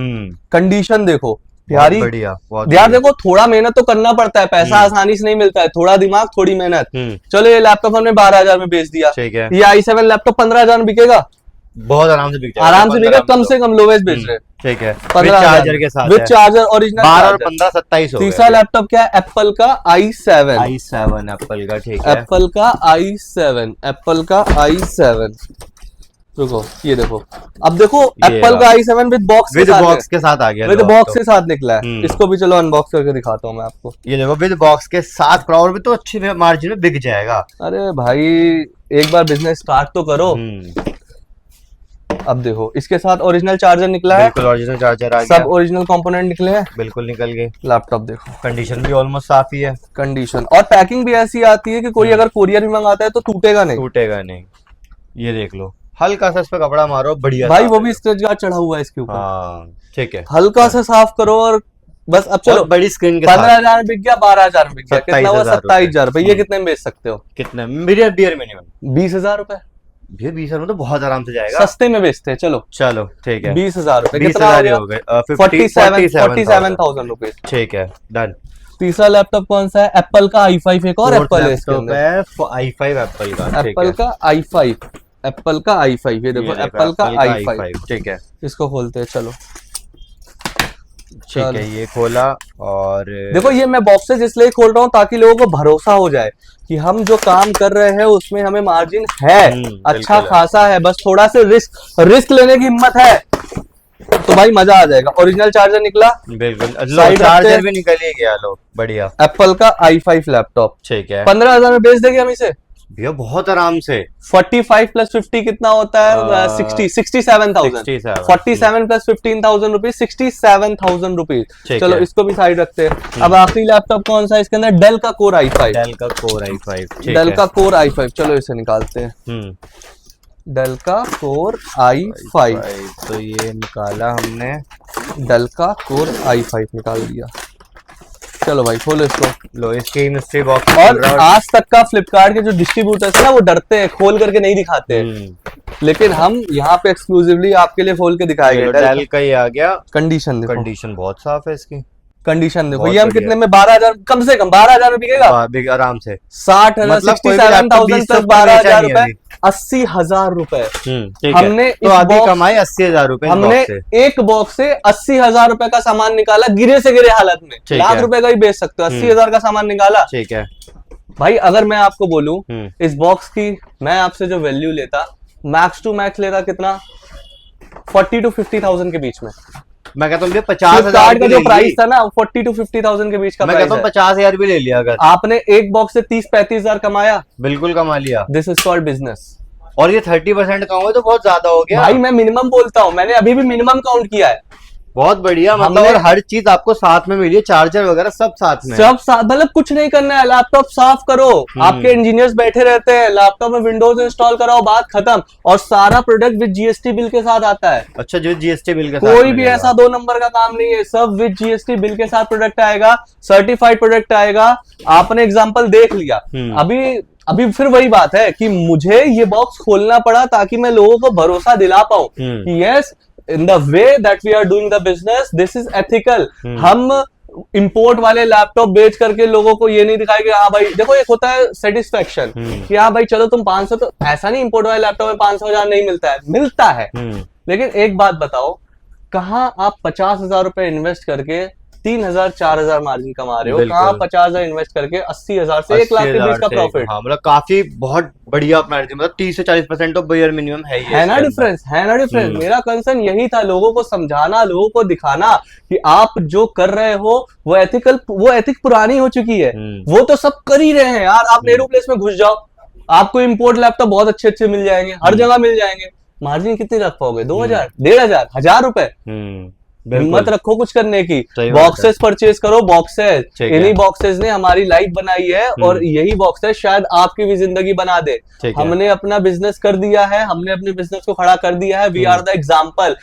कंडीशन देखो प्यारी। बढ़िया, बहुत यार बढ़िया। देखो थोड़ा मेहनत तो करना पड़ता है, पैसा आसानी से नहीं मिलता है, थोड़ा दिमाग थोड़ी मेहनत। चलो ये लैपटॉप हमने 12,000 में बेच दिया, ठीक है। ये i7 लैपटॉप 15,000 में बिकेगा, बहुत आराम से बिक जाएगा। आराम से बिकेगा, कम से कम लोवेस्ट बेच रहे हैं। ठीक है। 15,000 चार्जर के साथ विद है। चार्जर ओरिजिनल 12 और चार्जर। 15 27 हो गए। तीसरा लैपटॉप क्या है, एप्पल का i7। i7 एप्पल का, ठीक है। एप्पल का i7, एप्पल का i7। रुको ये देखो, अब देखो एप्पल का i7 विद बॉक्स के साथ आ गया। विद बॉक्स के साथ निकला है। हम्म। इसको भी चलो अनबॉक्स करके दिखाता हूँ मैं आपको। ये देखो विद बॉक्स के साथ क्राउड भी तो अच्छी मार्जिन में बिक जाएगा। अरे भाई एक बार बिजनेस स्टार्ट तो करो। अब देखो इसके साथ ओरिजिनल चार्जर निकला है, बिल्कुल ओरिजिनल चार्जर आ गया। सब ओरिजिनल कंपोनेंट निकले हैं, बिल्कुल निकल गए। लैपटॉप देखो, कंडीशन भी ऑलमोस्ट साफ ही है। कंडीशन और पैकिंग भी ऐसी आती है कि कोई अगर कोरियर भी मंगाता है तो टूटेगा नहीं। टूटेगा नहीं। ये देख लो, हल्का सा इस पे कपड़ा मारो, बढ़िया भाई वो भी स्क्रैच गार्ड चढ़ा हुआ है इसके ऊपर। हाँ ठीक है। हल्का सा साफ करो और बस। अब चलो बड़ी स्क्रीन के 15,000 में बिक गया, 12,000 में बिक गया, कितना हुआ? 27,000 27,000 रुपए। ये कितने में बेच सकते हो? कितने? बियर मिनिमम 20,000 रुपए। भैया 20,000 में तो बहुत आराम से जाएगा। सस्ते में बेचते हैं। चलो चलो ठीक है। 20,000 रुपए, 20,000 हो गए। 47,000 रुपए। ठीक है, डन। तीसरा लैपटॉप कौन सा है? एप्पल का i5। एक और एप्पल है इसके अंदर, i5 एप्पल का। एप्पल का i5, एप्पल का i5। ये देखो एप्पल का i5। ठीक है, इसको खोलते हैं। चलो ठीक है, ये खोला। और देखो ये मैं बॉक्सेस इसलिए खोल रहा हूँ ताकि लोगों को भरोसा हो जाए कि हम जो काम कर रहे हैं उसमें हमें मार्जिन है, अच्छा खासा है, बस थोड़ा से रिस्क लेने की हिम्मत है तो भाई मजा आ जाएगा। ओरिजिनल चार्जर निकला, बिल्कुल चार्जर भी निकल ही गया। लो बढ़िया। एप्पल का i5 लैपटॉप, ठीक है। 15,000 में बेच देंगे हम इसे भैया बहुत आराम से। 45 प्लस 50 कितना होता है? 67,000। 47 प्लस 15,000 रुपीज, 67,000 रुपीज। चलो इसको भी साइड रखते हैं। अब आखिरी लैपटॉप कौन सा है इसके अंदर? डेल का कोर i5। डेल का कोर i5। डेल का कोर i5। चलो इसे निकालते हैं। डेल का कोर i5। तो ये निकाला हमने, डेल का कोर i5 निकाल दिया। चलो भाई खोलो इसको। लो इसकी मिस्ट्री बॉक्स। और आज तक का फ्लिपकार्ट के जो डिस्ट्रीब्यूटर्स है ना वो डरते हैं, खोल करके नहीं दिखाते हैं, लेकिन हम यहाँ पे एक्सक्लूसिवली आपके लिए खोल के दिखाएंगे। डेल का ही आ गया। कंडीशन देखो, कंडीशन बहुत साफ है इसकी। कंडीशन देखो, बहुत ये हम बढ़िया। कितने में 12,000, कम से कम 12,000 में बिकेगा। आराम से 60,000 मतलब कोई भी 67,000 laptop प्लस 12,000 रुपए, 80,000 रुपए। ठीक हमने है। इस तो अभी बॉक्स- कमाए 80,000 रुपए इस हमने बॉक्स से। एक बॉक्स से 80,000 रुपए का सामान निकाला, गिरे से गिरे हालत में। ठीक लाख है। रुपए का ही बेच सकते हो, 80,000 का सामान निकाला। ठीक है भाई अगर मैं आपको बोलूं हम्म। इस बॉक्स की मैं आपसे जो वैल्यू लेता, मैक्स टू मैक्स लेता कितना, 40 to 50,000 के बीच में। मैं कहता हूँ 50,000 फ्लिपकार्ट का भी जो ले प्राइस ली। था ना 40 to 50,000 के बीच का मैं प्राइस कहता हूँ है। 50,000 भी ले लिया अगर। आपने एक बॉक्स से 30-35,000 कमाया, बिल्कुल कमा लिया। This is called business. और ये 30% का हुआ तो बहुत ज्यादा हो गया भाई मैं मिनिमम बोलता हूँ, मैंने अभी भी मिनिमम काउंट किया है। बहुत बढ़िया। मतलब हमने- और हर चीज आपको साथ में मिली है, चार्जर वगैरह सब साथ में है। सब साथ, मतलब कुछ नहीं करना है, लैपटॉप साफ करो, आपके इंजीनियर्स बैठे रहते हैं, लैपटॉप में विंडोज इंस्टॉल कराओ, बात खत्म। और सारा प्रोडक्ट विद जीएसटी बिल के साथ आता है। अच्छा जो जीएसटी बिल के साथ कोई भी मिलेगा। ऐसा 2 नंबर का काम नहीं है, सब विद जीएसटी बिल के साथ प्रोडक्ट आएगा, सर्टिफाइड प्रोडक्ट आएगा। आपने एग्जांपल देख लिया। अभी फिर वही बात है कि मुझे ये बॉक्स खोलना पड़ा ताकि मैं लोगों को भरोसा दिला पाऊं कि yes, in the way that we are doing the business this is ethical. हम इंपोर्ट वाले लैपटॉप बेच करके लोगों को ये नहीं दिखाए कि हाँ भाई देखो, एक होता है सेटिस्फेक्शन कि हाँ भाई चलो तुम 500, तो ऐसा नहीं इंपोर्ट वाले लैपटॉप में 500,000 नहीं मिलता है, मिलता है। लेकिन एक बात बताओ, कहाँ आप 50,000 रुपए इन्वेस्ट करके 3,000 4,000 मार्जिन कमा रहे हो, कहाँ 50,000 इन्वेस्ट करके 80,000 से 1 लाख के बीच का प्रॉफिट। हाँ मतलब काफी बहुत बढ़िया मार्जिन, मतलब 30 से 40% तो बायर मिनिमम है ही है ना डिफरेंस, है ना डिफरेंस। मेरा कंसर्न यही था, लोगों को समझाना, लोगों को दिखाना कि आप जो कर रहे हो वो एथिकल, वो एथिक पुरानी हो चुकी है। वो तो सब कर ही रहे हैं यार। आप नेहरू प्लेस में घुस जाओ, आपको इंपोर्ट लैपटॉप बहुत अच्छे अच्छे मिल जाएंगे, हर जगह मिल जाएंगे। मार्जिन कितनी रख पाओगे? 2,000, 1,500, 1,000 रुपए। हिम्मत रखो कुछ करने की, बॉक्सेस परचेज करो, बॉक्सेस। इन्हीं बॉक्सेस ने हमारी लाइफ बनाई है और यही बॉक्सेस शायद आपकी भी जिंदगी बना दे। हमने अपना बिजनेस कर दिया है, हमने अपने बिजनेस को खड़ा कर दिया है। We are the example.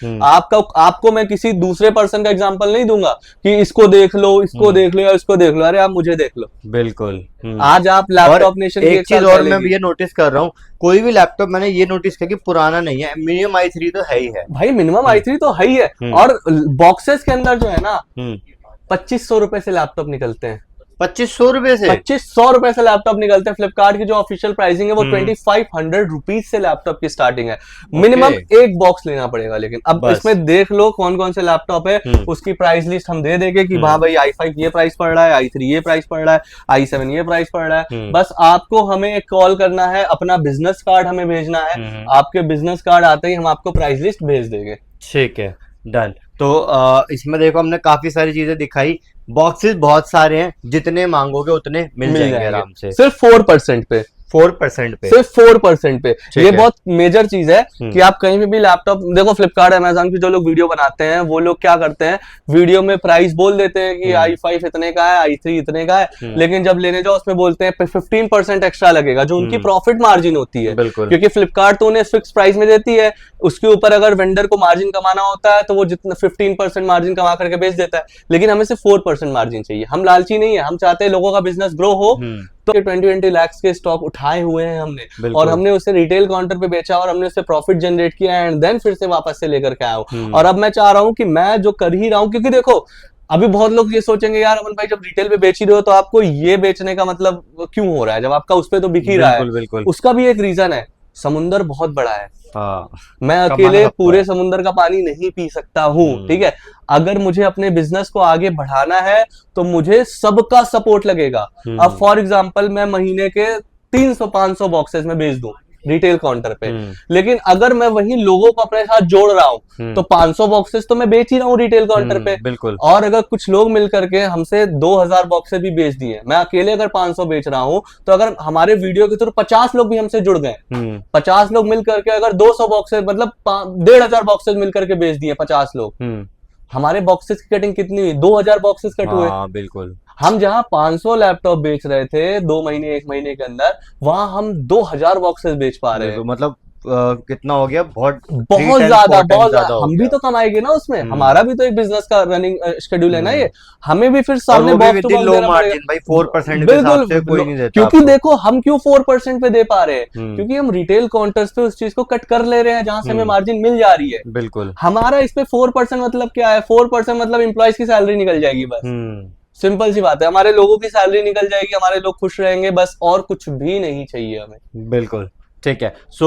आपको मैं किसी दूसरे पर्सन का एग्जाम्पल नहीं दूंगा कि इसको देख लो, इसको देख लो या इसको देख लो। अरे आप मुझे देख लो। बिल्कुल। आज आप लैपटॉप नेशन की एक चीज और मैं ये नोटिस कर रहा हूँ, कोई भी लैपटॉप मैंने ये नोटिस किया कि पुराना नहीं है, मिनिमम i3 तो है ही है भाई। मिनिमम i3 तो है ही है। और बॉक्सेस के अंदर जो है ना 2,500 रुपए से लैपटॉप निकलते हैं। 2,500 रुपए से? 2,500 रुपए से लैपटॉप निकलते हैं। फ्लिपकार्ट की जो ऑफिशियल प्राइसिंग है वो 2,500 रुपीज से लैपटॉप की स्टार्टिंग है। मिनिमम एक बॉक्स लेना पड़ेगा। लेकिन अब इसमें देख लो कौन कौन से लैपटॉप है, उसकी प्राइस लिस्ट हम दे देंगे कि हाँ भाई i5 ये प्राइस पड़ रहा है, i3 ये प्राइस पड़ रहा है, i7 ये प्राइस पड़ रहा है। बस आपको हमें एक कॉल करना है, अपना बिजनेस कार्ड हमें भेजना है। आपके बिजनेस कार्ड आते ही हम आपको प्राइस लिस्ट भेज देंगे। ठीक है, डन। तो इसमें देखो हमने काफी सारी चीजें दिखाई, बॉक्सेस बहुत सारे हैं, जितने मांगोगे उतने मिल जाएंगे आराम से। सिर्फ 4% पे, 4% पे, सिर्फ 4% पे। ये बहुत मेजर चीज है कि आप कहीं पे भी लैपटॉप देखो, फ्लिपकार्ट अमेजोन की जो लोग वीडियो बनाते हैं वो लोग क्या करते हैं, वीडियो में प्राइस बोल देते हैं कि i5 इतने का है, i3 इतने का है, लेकिन जब लेने जाओ उसमें बोलते हैं 15% एक्स्ट्रा लगेगा, जो उनकी प्रॉफिट मार्जिन होती है। क्योंकि फ्लिपकार्ट तो उन्हें फिक्स प्राइस में देती है, उसके ऊपर अगर वेंडर को मार्जिन कमाना होता है तो वो जितना 15% मार्जिन कमा करके बेच देता है। लेकिन हमें सिर्फ 4% मार्जिन चाहिए। हम लालची नहीं है, हम चाहते हैं लोगों का बिजनेस ग्रो हो। तो 20 लाख के स्टॉक उठाए हुए हैं हमने, और हमने उसे रिटेल काउंटर पे बेचा और हमने उससे प्रॉफिट जनरेट किया एंड देन फिर से वापस से लेकर के आया हूं। और अब मैं चाह रहा हूं कि मैं जो कर ही रहा हूं, क्योंकि देखो अभी बहुत लोग ये सोचेंगे यार अमन भाई जब रिटेल पे बेच ही रहे हो तो आपको ये बेचने का मतलब क्यों हो रहा है, जब आपका उस पे तो बिक ही रहा है। उसका भी एक रीजन है, समुंदर बहुत बड़ा है। मैं अकेले पूरे समुंदर का पानी नहीं पी सकता हूँ। ठीक है, अगर मुझे अपने बिजनेस को आगे बढ़ाना है तो मुझे सबका सपोर्ट लगेगा। अब फॉर एग्जांपल मैं महीने के 300-500 बॉक्सेस में बेच दूं रिटेल काउंटर पे, लेकिन अगर मैं वही लोगों को अपने साथ जोड़ रहा हूं तो 500 बॉक्सेस तो मैं बेच ही रहा हूँ रिटेल काउंटर पे। बिल्कुल। और अगर कुछ लोग मिल करके हमसे 2,000 बॉक्सेस भी बेच दिए, मैं अकेले अगर 500 बेच रहा हूं, तो अगर हमारे वीडियो के थ्रू 50 लोग भी हमसे जुड़ गए, 50 लोग मिल करके अगर 200 बॉक्सेस मतलब 1,500 बॉक्सेस मिल करके बेच दिए 50 लोग, हमारे बॉक्सेस की कटिंग कितनी हुई? 2,000 बॉक्सेस कट हुए। बिल्कुल। हम जहां 500 लैपटॉप बेच रहे थे 2 महीने 1 महीने के अंदर, वहां हम 2,000 बॉक्सेस बेच पा रहे हैं। मतलब कितना हो गया, बहुत बहुत 3 ज्यादा 4 बहुत ज्यादा ज्यादा। हो हम भी गया। तो कमाएंगे ना उसमें, हमारा भी तो एक बिजनेस का रनिंग शेड्यूल है ना ये, हमें भी फिर और सामने वो भी बॉक्स टू विद बॉक्स लो देना पड़ेगा। मार्जिन भाई, 4% के हिसाब से कोई नहीं देता क्योंकि आपको। देखो हम क्यों 4% पे दे पा रहे हैं, हम्म। क्योंकि हम रिटेल काउंटर्स पे उस चीज को कट कर ले रहे हैं जहां से हमें मार्जिन मिल जा रही है। बिल्कुल। हमारा इस पे 4% मतलब क्या है, 4% मतलब एम्प्लॉयज की सैलरी निकल जाएगी बस, सिंपल सी बात है। हमारे लोगों की सैलरी निकल जाएगी, हमारे लोग खुश रहेंगे बस, और कुछ भी नहीं चाहिए हमें। बिल्कुल ठीक है। सो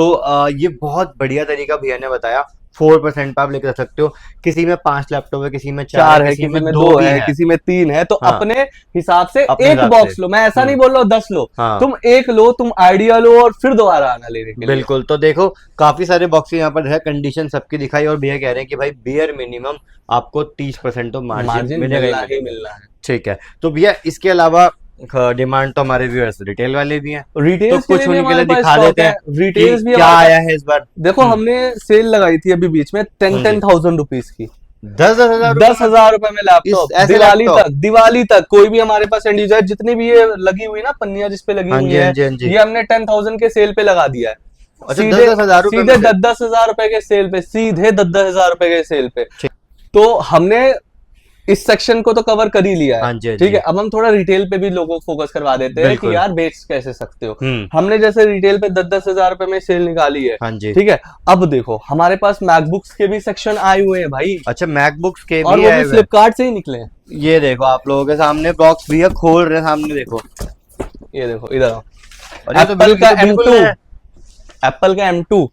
ये बहुत बढ़िया तरीका भैया ने बताया। 4% पे आप लेकर सकते हो। किसी में 5 लैपटॉप है, किसी में 4 है, है, किसी में में 2 2 भी है, है। किसी में 3 है, तो हाँ। अपने हिसाब से अपने एक हिसाब बॉक्स से। लो। मैं ऐसा नहीं बोल रहा हूँ 10 लो, हाँ। तुम एक लो, तुम आइडिया लो और फिर दोबारा आना लेने के लिए। बिल्कुल। तो देखो काफी सारे बॉक्सेस यहाँ पर है, कंडीशन सबकी दिखाई, और भैया कह रहे हैं कि भाई बियर मिनिमम आपको 30% तो मार्जिन मिलेगा मिलना ही ही मिलेगा। मिलना है। ठीक है। तो भैया इसके अलावा डिमांड तो हमारे व्यूअर्स रिटेल वाले भी हैं, तो रिटेल्स के कुछ लिए भी उनके हमारे लिए पास दिखा स्टॉक देते है, हैं कि रिटेल्स भी क्या हमारे आया पास। है इस बार। देखो हमने सेल लगाई थी अभी बीच में 10,000 रुपीज की, 10,000 10,000 रुपए में लैपटॉप, ऐसे दिवाली लैपटॉप? तक, दिवाली तक कोई भी हमारे पास एंड यूजर, जितनी भी ये लगी हुई ना पन्निया जिसपे लगी हाँ हुई जी, है, हाँ जी, हाँ जी। ये हमने 10,000 के सेल पे लगा दिया है। अच्छा, सीधे 10,000 रुपए सीधे में? 10,000 रुपए के सेल पे, सीधे 10,000 रुपए के सेल पे। ठीक। तो हमने इस सेक्शन को तो कवर कर ही लिया हाँ है, जी, हाँ ठीक जी। है। अब हम थोड़ा रिटेल पे भी लोगों को फोकस करवा देते हैं कि बिल्कुल। यार बेच कैसे सकते हो। हम्म। हमने जैसे रिटेल पे 10,000 रुपए में सेल निकाली है, हाँ जी। ठीक है। अब देखो हमारे पास मैकबुक्स के भी सेक्शन आए हुए हैं भाई, अच्छा, मैकबुक्स के और भी वो आए भी हुए हैं। फ्लिपकार्ट से ही निकले हैं। ये देखो आप लोगों के सामने बॉक्स भैया खोल रहे हैं, सामने देखो। ये देखो इधर आओ, और ये तो एप्पल का बिल्कुल M2, है। एप्पल का M2।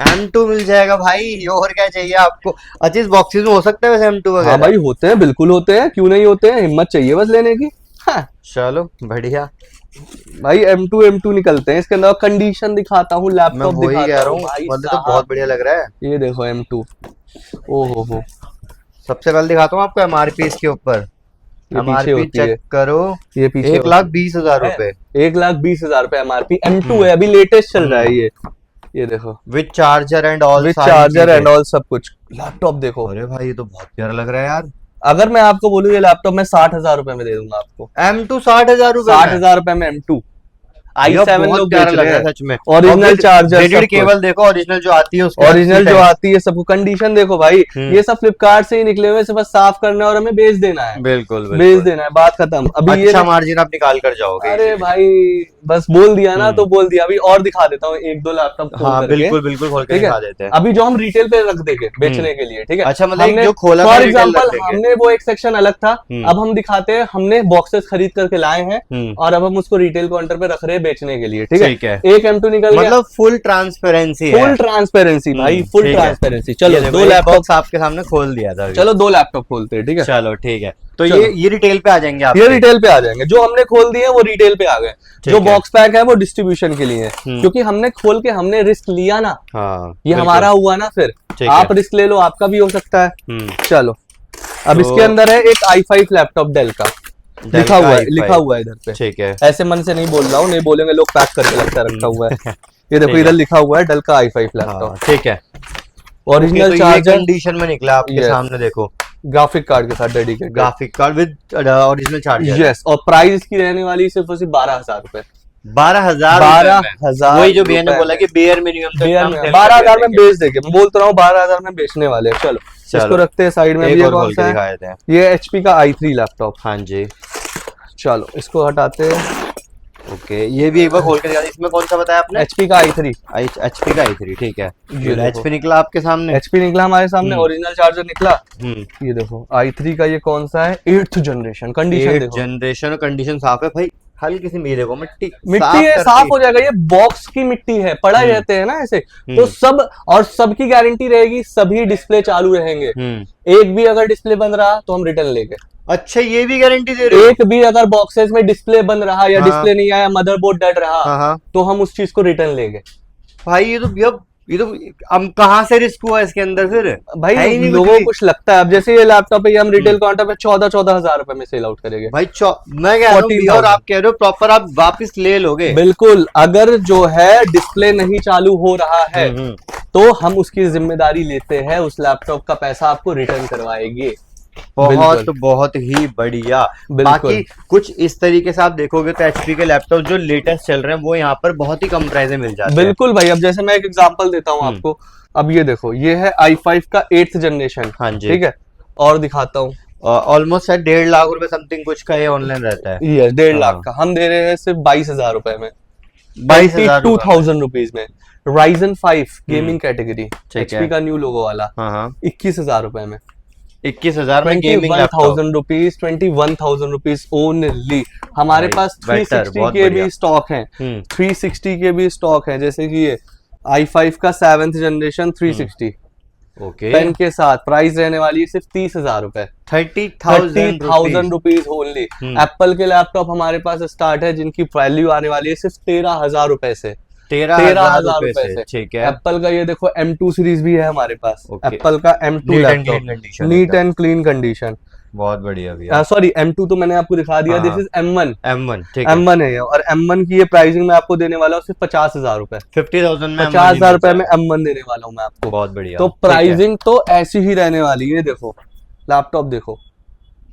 M2 मिल जाएगा भाई, और क्या चाहिए आपको। अच्छा, इस बॉक्सेस में हो सकता है वैसे M2 हाँ वगैरह? भाई होते हैं, बिल्कुल होते हैं, क्यों नहीं होते हैं, हिम्मत चाहिए बस लेने की। हाँ चलो बढ़िया। भाई M2 निकलते हैं इसके अंदर। कंडीशन दिखाता हूँ, मैं लैपटॉप वही कह दिखाता रहा हूँ हूँ, भाई मतलब तो साहब। बहुत बढ़िया लग रहा है। ये देखो M2, ओ हो, सबसे पहले दिखाता हूँ आपको MRP इसके ऊपर। ये पीछे MRP होती है, चेक करो, ये पीछे 1,20,000 रुपए 1,20,000 रुपए MRP। M2 है, अभी लेटेस्ट चल रहा है ये देखो, with charger and all with सारी चार्जर एंड चीजें। ऑल सब कुछ। लैपटॉप देखो, अरे भाई ये तो बहुत प्यारा लग रहा है यार। अगर मैं आपको बोलूँ ये लैपटॉप मैं 60,000 रुपए में दे दूंगा आपको। M2 60,000 रुपए में? 60,000 रुपए में M2 भैया i7 बहुत लोग प्यारा बेच लग रहे रहा है हैं, सच में। ओरिजिनल चार्जर, ब्लेडेड केबल देखो, ओरिजिनल जो आती है उसके ओरिजिनल साथ जो सीट है। आती है सबको। कंडीशन देखो भाई, ये सब फ्लिपकार्ट से ही निकले हुए, बस साफ करना है और हमें बेच देना है, बिल्कुल बेच बिल्कुल। देना है, बात खत्म। अभी ये अच्छा मार्जिन आप निकाल कर जाओगे अरे easily। भाई बस बोल दिया ना तो बोल दिया। अभी और दिखा देता हूँ एक दो लैपटॉप खोल हाँ करके, बिल्कुल बिल्कुल, खोल के ठीक है। दिखा देते हैं। अभी जो हम रिटेल पे रख देंगे बेचने के लिए, ठीक है। अच्छा, मतलब एक हमने जो खोला था फॉर retail रख एग्जांपल देंगे। हमने वो एक सेक्शन अलग था, अब हम दिखाते हैं हमने बॉक्सेस खरीद करके लाए हैं और अब हम उसको रिटेल काउंटर पे रख रहे हैं बेचने के लिए, ठीक ठीक है। एक M2 निकल गया, मतलब फुल ट्रांसपेरेंसी है। फुल ट्रांसपेरेंसी भाई, फुल ठीक है। ट्रांसपेरेंसी। ये चलो देखो, दो एक लैपटॉप, बॉक्स आपके सामने खोल दिया था अभी। चलो दो लैपटॉप खोलते हैं, ठीक है। चलो ठीक है। तो चलो। ये रिटेल पे आ जाएंगे आप? ये रिटेल पे आ जाएंगे, जो हमने खोल दिए वो रिटेल पे आ गए। जो है। बॉक्स पैक है वो डिस्ट्रीब्यूशन के लिए है, क्योंकि हमने खोल के हमने रिस्क लिया ना, हाँ ये हमारा हुआ ना, फिर ठीक आप है। रिस्क ले लो, आपका भी हो सकता है। चलो अब तो- इसके अंदर है एक i5 लैपटॉप डेल का, लिखा हुआ है, लिखा हुआ है इधर पे, ठीक है। ऐसे मन से नहीं बोल रहा हूँ, नहीं बोलेंगे लोग पैक करके लगता है रखा हुआ है। ये देखो ठीक इधर है। लिखा हुआ है डेल का i5 लैपटॉप, हाँ, ठीक है। ओरिजिनल तो चार्जर, कंडीशन में निकला आपके Yes. सामने देखो, ग्राफिक कार्ड के साथ dedicated, graphic card with original charger. Yes. और प्राइस इसकी रहने वाली सिर्फ और सिर्फ 12,000 रुपए। 12,000 12,000 वही जो भैया ने रुपए बोला में। कि बेयर मिनिमम बेयर में 12,000 में बेच देंगे, मैं बोलता रहा हूँ 12,000 में बेचने वाले हैं। चलो इसको रखते हैं साइड में। एक ये और कौन खोल सा के है? दिखा देते हैं। ये HP का i3 लैपटॉप। हाँ जी, चलो इसको हटाते हैं। ओके, ये भी एक बार खोल के दिखा। इसमें कौन सा बताया आपने? HP का i3, HP का i3, ठीक है। ये देखो। HP निकला आपके सामने। HP निकला हमारे सामने, ओरिजिनल चार्जर निकला। हम्म ये देखो i3 का ये कौन सा है? 8th generation. कंडीशन देखो, जनरेशन और कंडीशन साफ है भाई। हल्की सी ये देखो, मिट्टी मिट्टी है, साफ हो जाएगा। ये बॉक्स की मिट्टी है, पड़ा रहते हैं ना ऐसे, तो सब, और सबकी गारंटी रहेगी, सभी डिस्प्ले चालू रहेंगे। एक भी अगर डिस्प्ले बंद रहा तो हम रिटर्न लेंगे। अच्छा, ये भी गारंटी दे रहे हो? एक भी अगर बॉक्सेस में डिस्प्ले बंद रहा या हाँ। डिस्प्ले नहीं आया, मदरबोर्ड डेड रहा, हाँ। तो हम उस चीज को रिटर्न लेंगे। भाई ये तो हम कहाँ से रिस्क हुआ इसके अंदर फिर? भाई है ही नहीं लोगों कुछ को भी। कुछ लगता है, अब जैसे ये लैपटॉप है, ये हम रिटेल काउंटर पे 14,000 रुपए में सेल आउट करेंगे भाई मैं कह रहा हूँ भैया, और 14,000। आप कह रहे हो प्रॉपर आप वापस ले लोगे? बिल्कुल। अगर जो है डिस्प्ले नहीं चालू हो रहा है हम्म। तो हम उसकी जिम्मेदारी लेते हैं, उस लैपटॉप का पैसा आपको रिटर्न करवाएंगे। बहुत बिल्कुल। बहुत ही बढ़िया। बिल्कुल। बाकी कुछ इस तरीके से आप देखोगे तो एचपी के लैपटॉप जो लेटेस्ट चल रहे हैं वो यहाँ पर बहुत ही कम प्राइस में मिल जाते हैं। बिल्कुल भाई, अब जैसे मैं एक एग्जांपल देता हूँ हम्म। आपको। अब ये देखो, ये है i5 का 8th जनरेशन। हाँ जी। ठीक है, और दिखाता हूँ। ऑलमोस्ट शायद 1.5 लाख रुपए समथिंग कुछ का ये ऑनलाइन रहता है। ये 1.5 लाख हाँ। का हम दे रहे हैं सिर्फ 22,000 रुपए में, 22,000 22,000 रुपीज में। Ryzen 5 गेमिंग कैटेगरी, ठीक है। एचपी का न्यू लोगो वाला, हाँ हाँ 21,000 रुपए में। 21,000 में gaming laptop. 21,000 rupees, 21,000 rupees only. हमारे भाई, पास better, 360 बहुत के बढ़िया। भी स्टॉक हैं, हम्म 360 के भी स्टॉक हैं, जैसे कि ये i5 का 7th जनरेशन 360 ओके। पेन के साथ। प्राइस रहने वाली है सिर्फ 30,000 रुपए, 30,000 रुपीज ओनली। हम्म। एप्पल के लैपटॉप हमारे पास स्टार्ट है जिनकी वैल्यू आने वाली है सिर्फ 13,000 रुपए से। 13,000 रुपए रुपए से, ठीक है। एप्पल का ये देखो M2 सीरीज भी है हमारे पास। Okay. एप्पल का M2 Neat and laptop, clean condition neat एकदम। And clean condition. बहुत बढ़िया भैया। सॉरी, M2 तो मैंने आपको दिखा दिया, हाँ, दिस इज M1। M1 ठीक है। M1 है ये, और M1 की ये प्राइसिंग मैं आपको देने वाला हूँ सिर्फ 50,000 रुपए। 50,000 में 50,000 रुपए में M1 देने वाला हूँ मैं आपको। बहुत बढ़िया। तो ठीक है। प्राइसिंग तो ऐसी ही रहने वाली है। देखो लैपटॉप देखो,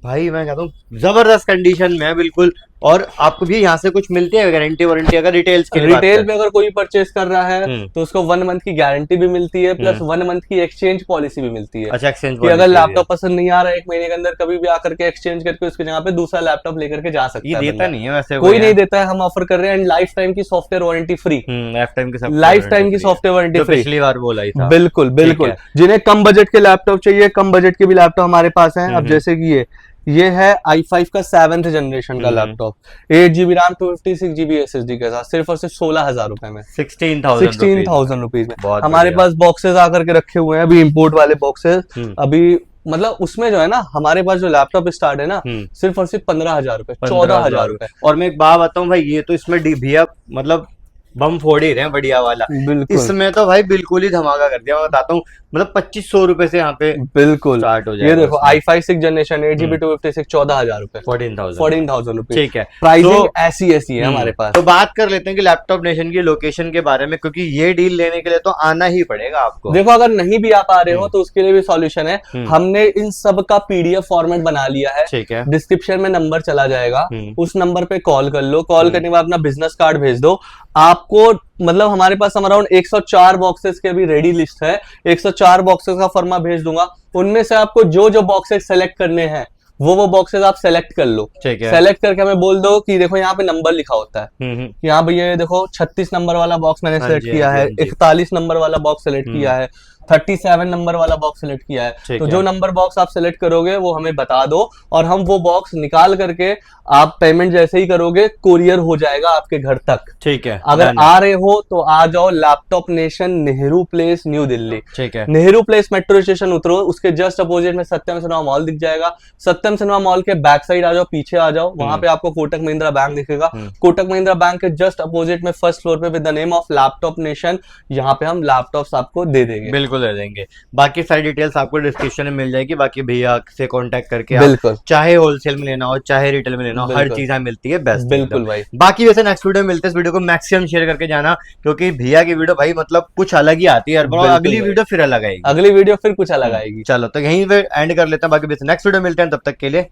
भाई मैं कहता हूँ जबरदस्त कंडीशन में है बिल्कुल। और आपको भी यहाँ से कुछ मिलती है गारंटी वारंटी अगर रिटेल्स के लिए बात रिटेल करें? में अगर कोई परचेज कर रहा है हम्म। तो उसको 1 मंथ की गारंटी भी मिलती है, प्लस 1 मंथ की एक्सचेंज पॉलिसी भी मिलती है। अच्छा, एक्सचेंज कि अगर लैपटॉप पसंद नहीं आ रहा है 1 महीने के अंदर, कभी भी आकर के एक्सचेंज करके उसकी जगह पे दूसरा लैपटॉप लेकर के जा सकता ये है देता बंदा। नहीं है वैसे कोई नहीं देता है, हम ऑफर कर रहे हैं। एंड लाइफ टाइम की software warranty free, life time के लाइफ टाइम की सॉफ्टवेयर वारंटी जो फ्री। पिछली बार बोला ही था। बिल्कुल बिल्कुल। है। जिन्हें कम बजट के लैपटॉप चाहिए, कम बजट के भी लैपटॉप हमारे पास हैं। अब हम्म। जैसे कि ये है i5 का 7th जनरेशन का laptop, 8 GB RAM 256 GB SSD के साथ, सिर्फ और सिर्फ 16,000 रुपए में, 16,000 रुपीज में। बहुत हमारे बढ़िया। पास बॉक्सेस आकर के रखे हुए हैं अभी, इंपोर्ट वाले बॉक्सेस। हम्म। अभी मतलब उसमें जो है ना, हमारे पास जो लैपटॉप स्टार्ट है ना, सिर्फ और सिर्फ 15,000 रुपए, 14,000 रुपए। और मैं एक बात बताऊं भाई, ये तो इसमें भैया मतलब बम फोड़ ही रहे हैं बढ़िया वाला। बिल्कुल इसमें तो भाई बिल्कुल ही धमाका कर दिया। मैं बताता हूँ मतलब 2,500 रुपए से यहाँ पे बिल्कुल स्टार्ट हो ये जाएगा देखो इसमें। i5 6th जनरेशन 8 GB 256, 14,000 रुपए, 14,000 रुपए। ठीक है। प्राइसिंग तो- ऐसी ऐसी है हमारे पास। तो बात कर लेते हैं कि लैपटॉप नेशन की लोकेशन के बारे में, क्योंकि ये डील लेने के लिए तो आना ही पड़ेगा आपको। देखो अगर नहीं भी आ पा रहे हो तो उसके लिए भी सॉल्यूशन है। हमने इन सब का PDF फॉर्मेट बना लिया है। ठीक है। डिस्क्रिप्शन में नंबर चला जाएगा, उस नंबर पे कॉल कर लो। कॉल करने के बाद अपना बिजनेस कार्ड भेज दो। आपको मतलब हमारे पास अराउंड 104 बॉक्सेस की अभी रेडी लिस्ट है। 104 बॉक्सेस का फर्मा भेज दूंगा। उनमें से आपको जो जो बॉक्सेस सेलेक्ट करने हैं वो बॉक्सेस आप सेलेक्ट कर लो। ठीक है। सेलेक्ट करके हमें बोल दो कि देखो यहाँ पे नंबर लिखा होता है। यहाँ भैया ये देखो 36 नंबर वाला बॉक्स मैंने हाँ सेलेक्ट जी, किया हाँ जी, है, हाँ जी। 41 नंबर वाला बॉक्स सेलेक्ट किया है, 37 नंबर वाला बॉक्स सेलेक्ट किया है। ठीक तो है। जो नंबर बॉक्स आप सेलेक्ट करोगे वो हमें बता दो, और हम वो बॉक्स निकाल करके, आप पेमेंट जैसे ही करोगे कुरियर हो जाएगा आपके घर तक। ठीक है। अगर done है। आ रहे हो तो आ जाओ laptop nation, Nehru place, new Delhi. ठीक है। नेहरू प्लेस मेट्रो स्टेशन उतरो, उसके जस्ट अपोजिट में सत्यम सिनेमा मॉल दिख जाएगा। सत्यम सिनेमा मॉल के बैक साइड आ जाओ, पीछे आ जाओ, वहां पे आपको कोटक महिंद्रा बैंक दिखेगा। कोटक महिंद्रा बैंक के जस्ट अपोजिट में फर्स्ट फ्लोर पे with the name of laptop nation, यहाँ पे हम लैपटॉप्स आपको दे देंगे। बिल्कुल दे देंगे। बाकी सारी डिटेल्स आपको डिस्क्रिप्शन में मिल जाएगी। बाकी भैया से कांटेक्ट करके आप बिल्कुल चाहे होलसेल में लेना हो चाहे रिटेल में लेना हो, हर बिल्कुल। चीज यहाँ मिलती है बेस्ट। बिल्कुल भाई। बाकी वैसे नेक्स्ट वीडियो में मिलते हैं। इस वीडियो को मैक्सिमम शेयर करके जाना, क्योंकि भैया की वीडियो भाई मतलब कुछ अलग ही आती है हर बार, और बिल्कुल अगली भाई। वीडियो फिर अलग आएगी। अगली वीडियो फिर कुछ अलग आएगी। चलो तो यहीं पे एंड कर लेते हैं। बाकी नेक्स्ट वीडियो मिलते हैं, तब तक के लिए